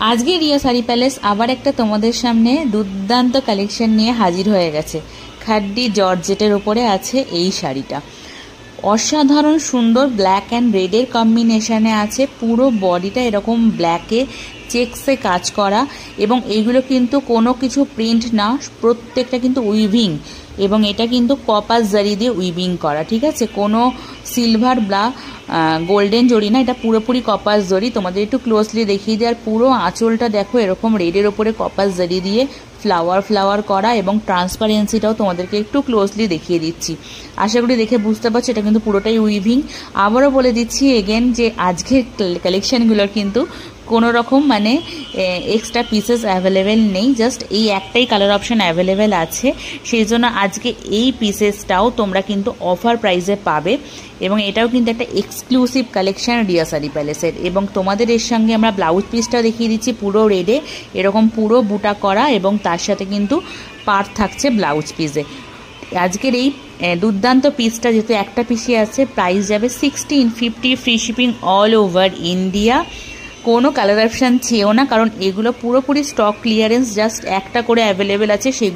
আজকে রিয়া শাড়ি প্যালেস আবার একটা তোমাদের সামনে দুর্দান্ত কালেকশন নিয়ে হাজির হয়ে গেছে। খাড্ডি জর্জেটের উপরে আছে এই শাড়িটা, অসাধারণ সুন্দর ব্ল্যাক অ্যান্ড রেডের কম্বিনেশনে আছে। পুরো বডিটা এরকম ব্ল্যাকে চেকসে কাজ করা, এবং এইগুলো কিন্তু কোনো কিছু প্রিন্ট না, প্রত্যেকটা কিন্তু উইভিং, এবং এটা কিন্তু কপার জারি দিয়ে উইভিং করা, ঠিক আছে? কোনো সিলভার বা গোল্ডেন জরি না, এটা পুরোপুরি কপার জরি। তোমাদের একটু ক্লোজলি দেখিয়ে দেওয়ার, পুরো আঁচলটা দেখো এরকম রেডের ওপরে কপার জারি দিয়ে ফ্লাওয়ার করা, এবং ট্রান্সপারেন্সিটাও তোমাদেরকে একটু ক্লোজলি দেখিয়ে দিচ্ছি। আশা করি দেখে বুঝতে পারছো এটা কিন্তু পুরোটাই উইভিং। আবারও বলে দিচ্ছি এগেন যে আজকের কালেকশানগুলোর কিন্তু কোনো রকম মানে এক্সট্রা পিসেস অ্যাভেলেবেল নেই, জাস্ট এই একটাই কালার অপশান অ্যাভেলেবেল আছে। সেই জন্য আজকে এই পিসেসটাও তোমরা কিন্তু অফার প্রাইসে পাবে, এবং এটাও কিন্তু একটা এক্সক্লুসিভ কালেকশান রিয়া শাড়ি প্যালেসের। এবং তোমাদের এর সঙ্গে আমরা ব্লাউজ পিসটাও দেখিয়ে দিচ্ছি, পুরো রেডে এরকম পুরো বুটা করা, এবং তার সাথে কিন্তু পার থাকছে ব্লাউজ পিসে। আজকের এই দুর্দান্ত পিসটা যেহেতু একটা পিসই আছে, প্রাইস যাবে 1650, free shipping all over India. কোনো কালার অপশান ছেও না, কারণ এগুলো পুরোপুরি স্টক ক্লিয়ারেন্স, জাস্ট একটা করে অ্যাভেলেবেল আছে। সেগুলো